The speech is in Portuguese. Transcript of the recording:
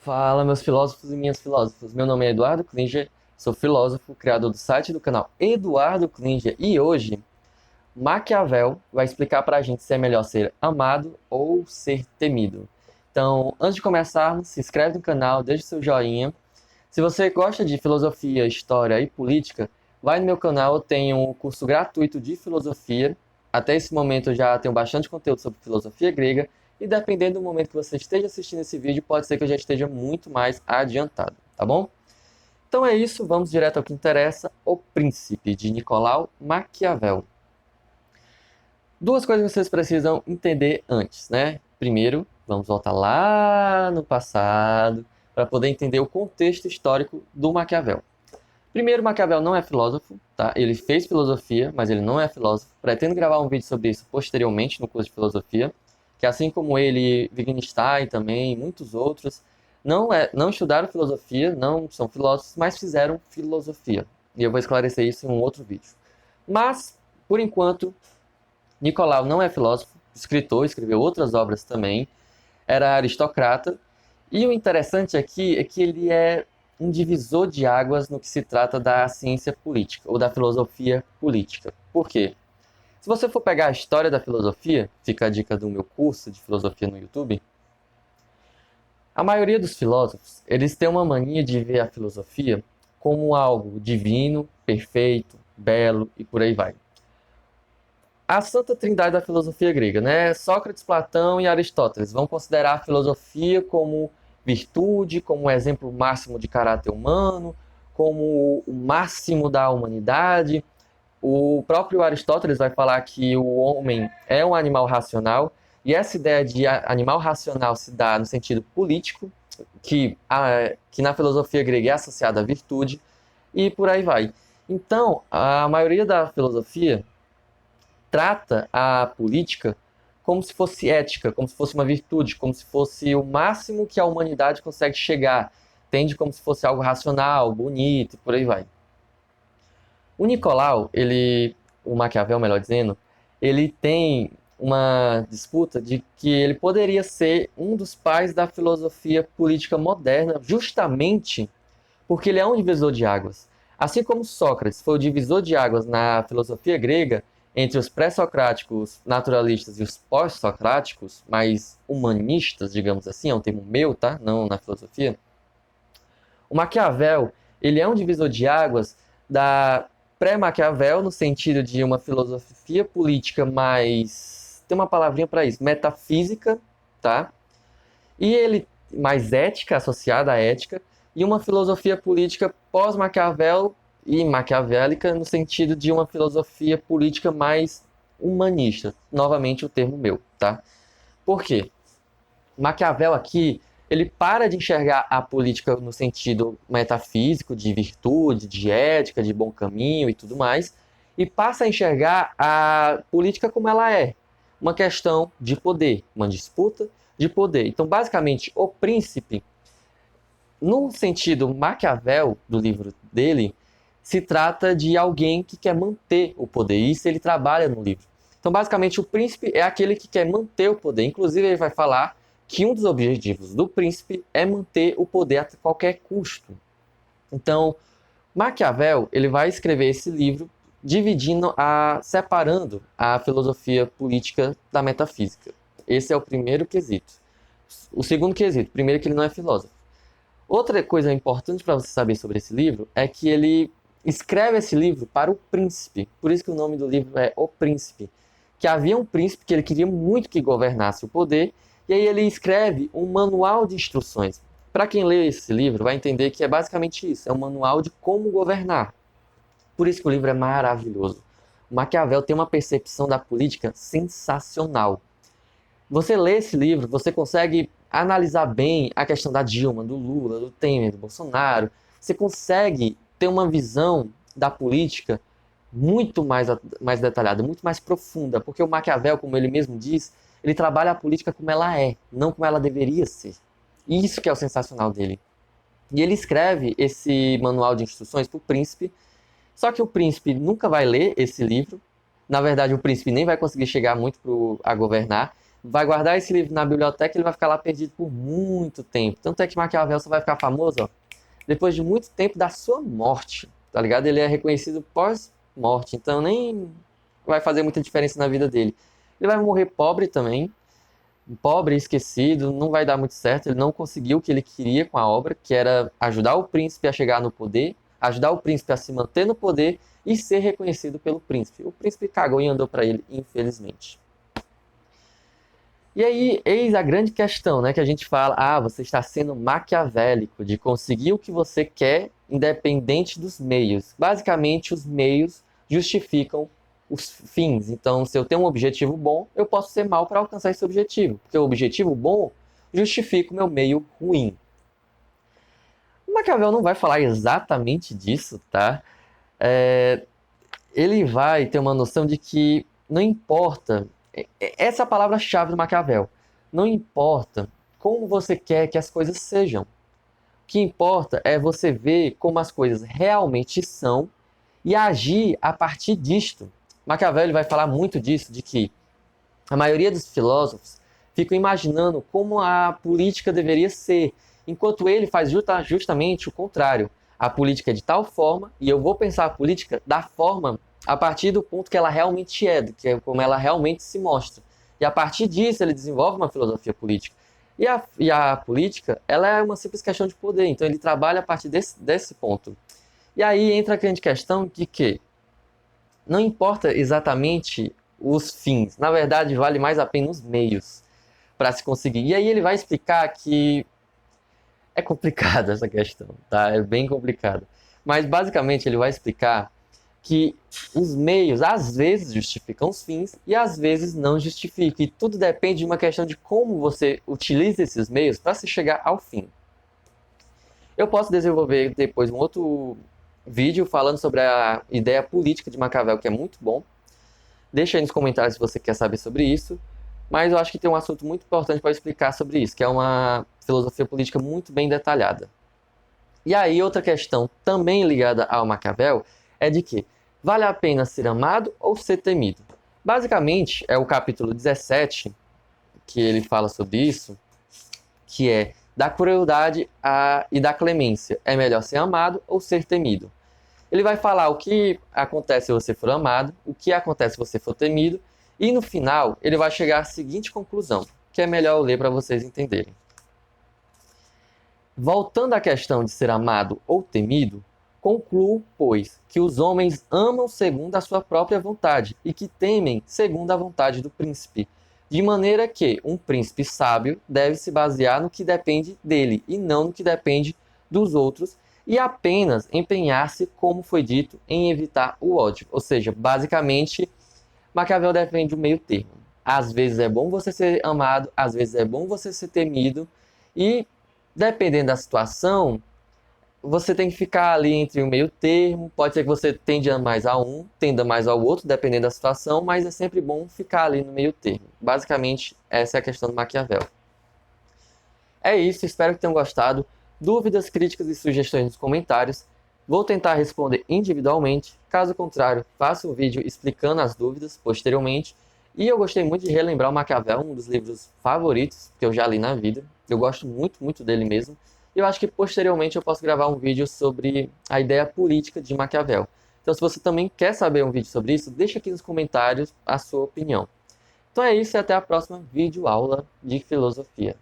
Fala, meus filósofos e minhas filósofas. Meu nome é Eduardo Klinger, sou filósofo, criador do site do canal Eduardo Klinger, e hoje Maquiavel vai explicar pra gente se é melhor ser amado ou ser temido. Então, antes de começarmos, se inscreve no canal, deixa o seu joinha. Se você gosta de filosofia, história e política, vai no meu canal, eu tenho um curso gratuito de filosofia. Até esse momento eu já tenho bastante conteúdo sobre filosofia grega, e dependendo do momento que você esteja assistindo esse vídeo, pode ser que eu já esteja muito mais adiantado, tá bom? Então é isso, vamos direto ao que interessa, O Príncipe, de Nicolau Maquiavel. Duas coisas que vocês precisam entender antes, né? Primeiro, vamos voltar lá no passado para poder entender o contexto histórico do Maquiavel. Primeiro, Maquiavel não é filósofo, tá? Ele fez filosofia, mas ele não é filósofo. Pretendo gravar um vídeo sobre isso posteriormente no curso de filosofia, que assim como ele, Wittgenstein também, e muitos outros, não estudaram filosofia, não são filósofos, mas fizeram filosofia. E eu vou esclarecer isso em um outro vídeo. Mas, por enquanto, Nicolau não é filósofo, escritor, escreveu outras obras também, era aristocrata, e o interessante aqui é que ele é um divisor de águas no que se trata da ciência política, ou da filosofia política. Por quê? Se você for pegar a história da filosofia, fica a dica do meu curso de filosofia no YouTube, a maioria dos filósofos, eles têm uma mania de ver a filosofia como algo divino, perfeito, belo e por aí vai. A santa trindade da filosofia grega, né? Sócrates, Platão e Aristóteles vão considerar a filosofia como virtude, como exemplo máximo de caráter humano, como o máximo da humanidade. O próprio Aristóteles vai falar que o homem é um animal racional, e essa ideia de animal racional se dá no sentido político, que na filosofia grega é associada à virtude, e por aí vai. Então, a maioria da filosofia trata a política como se fosse ética, como se fosse uma virtude, como se fosse o máximo que a humanidade consegue chegar. Tende como se fosse algo racional, bonito e por aí vai. O Nicolau, o Maquiavel, melhor dizendo, ele tem uma disputa de que ele poderia ser um dos pais da filosofia política moderna, justamente porque ele é um divisor de águas. Assim como Sócrates foi o divisor de águas na filosofia grega entre os pré-socráticos naturalistas e os pós-socráticos, mais humanistas, digamos assim, é um termo meu, tá? Não na filosofia. O Maquiavel, ele é um divisor de águas da pré-Maquiavel no sentido de uma filosofia política mais, tem uma palavrinha para isso, metafísica, tá? E ele mais ética, associada à ética, e uma filosofia política pós-Maquiavel e maquiavélica no sentido de uma filosofia política mais humanista. Novamente o termo meu, tá? Por quê? Maquiavel aqui, ele para de enxergar a política no sentido metafísico, de virtude, de ética, de bom caminho e tudo mais, e passa a enxergar a política como ela é, uma questão de poder, uma disputa de poder. Então, basicamente, o príncipe, no sentido Maquiavel do livro dele, se trata de alguém que quer manter o poder. Isso ele trabalha no livro. Então, basicamente, o príncipe é aquele que quer manter o poder. Inclusive, ele vai falar que um dos objetivos do príncipe é manter o poder a qualquer custo. Então, Maquiavel ele vai escrever esse livro separando a filosofia política da metafísica. Esse é o primeiro quesito. O segundo quesito, primeiro que ele não é filósofo. Outra coisa importante para você saber sobre esse livro é que ele escreve esse livro para o príncipe. Por isso que o nome do livro é O Príncipe. Que havia um príncipe que ele queria muito que governasse o poder, e aí ele escreve um manual de instruções. Para quem lê esse livro, vai entender que é basicamente isso, é um manual de como governar. Por isso que o livro é maravilhoso. O Maquiavel tem uma percepção da política sensacional. Você lê esse livro, você consegue analisar bem a questão da Dilma, do Lula, do Temer, do Bolsonaro. Você consegue ter uma visão da política muito mais detalhada, muito mais profunda, porque o Maquiavel, como ele mesmo diz, ele trabalha a política como ela é, não como ela deveria ser. E isso que é o sensacional dele. E ele escreve esse manual de instruções para o príncipe, só que o príncipe nunca vai ler esse livro. Na verdade, o príncipe nem vai conseguir chegar muito a governar. vai guardar esse livro na biblioteca e ele vai ficar lá perdido por muito tempo. Tanto é que Maquiavel só vai ficar famoso, ó, depois de muito tempo da sua morte, tá ligado? Ele é reconhecido pós-morte, então nem vai fazer muita diferença na vida dele. Ele vai morrer pobre também, pobre, esquecido, não vai dar muito certo. Ele não conseguiu o que ele queria com a obra, que era ajudar o príncipe a chegar no poder, ajudar o príncipe a se manter no poder e ser reconhecido pelo príncipe. O príncipe cagou e andou para ele, infelizmente. E aí, eis a grande questão, né? Que a gente fala, você está sendo maquiavélico de conseguir o que você quer, independente dos meios. Basicamente, os meios justificam os fins. Então, se eu tenho um objetivo bom, eu posso ser mal para alcançar esse objetivo, porque o objetivo bom justifica o meu meio ruim. O Maquiavel não vai falar exatamente disso, tá? Ele vai ter uma noção de que não importa. Essa é a palavra-chave do Maquiavel. Não importa como você quer que as coisas sejam. O que importa é você ver como as coisas realmente são e agir a partir disto. Maquiavel ele vai falar muito disso, de que a maioria dos filósofos ficam imaginando como a política deveria ser, enquanto ele faz justamente o contrário. A política é de tal forma, e eu vou pensar a política da forma a partir do ponto que ela realmente é, que é como ela realmente se mostra. E a partir disso ele desenvolve uma filosofia política. E a política, ela é uma simples questão de poder, então ele trabalha a partir desse ponto. E aí entra a grande questão de que não importa exatamente os fins, na verdade vale mais a pena os meios para se conseguir. E aí ele vai explicar que é complicada essa questão, tá? É bem complicado. Mas basicamente ele vai explicar que os meios às vezes justificam os fins e às vezes não justificam. E tudo depende de uma questão de como você utiliza esses meios para se chegar ao fim. Eu posso desenvolver depois um outro vídeo falando sobre a ideia política de Maquiavel, que é muito bom. Deixa aí nos comentários se você quer saber sobre isso. Mas eu acho que tem um assunto muito importante para explicar sobre isso, que é uma filosofia política muito bem detalhada. E aí, outra questão também ligada ao Maquiavel é de que vale a pena ser amado ou ser temido? Basicamente, é o capítulo 17 que ele fala sobre isso, que é da crueldade e da clemência. É melhor ser amado ou ser temido? Ele vai falar o que acontece se você for amado, o que acontece se você for temido, e no final ele vai chegar à seguinte conclusão, que é melhor eu ler para vocês entenderem. Voltando à questão de ser amado ou temido, concluo, pois, que os homens amam segundo a sua própria vontade e que temem segundo a vontade do príncipe, de maneira que um príncipe sábio deve se basear no que depende dele e não no que depende dos outros, e apenas empenhar-se, como foi dito, em evitar o ódio. Ou seja, basicamente, Maquiavel defende o meio termo. Às vezes é bom você ser amado, às vezes é bom você ser temido, e dependendo da situação, você tem que ficar ali entre o meio termo. Pode ser que você tenda mais a um, tenda mais ao outro, dependendo da situação, mas é sempre bom ficar ali no meio termo. Basicamente, essa é a questão do Maquiavel. É isso, espero que tenham gostado. Dúvidas, críticas e sugestões nos comentários. Vou tentar responder individualmente. Caso contrário, faço um vídeo explicando as dúvidas posteriormente. E eu gostei muito de relembrar o Maquiavel, um dos livros favoritos que eu já li na vida. Eu gosto muito, muito dele mesmo. E eu acho que posteriormente eu posso gravar um vídeo sobre a ideia política de Maquiavel. Então, se você também quer saber um vídeo sobre isso, deixa aqui nos comentários a sua opinião. Então é isso e até a próxima videoaula de filosofia.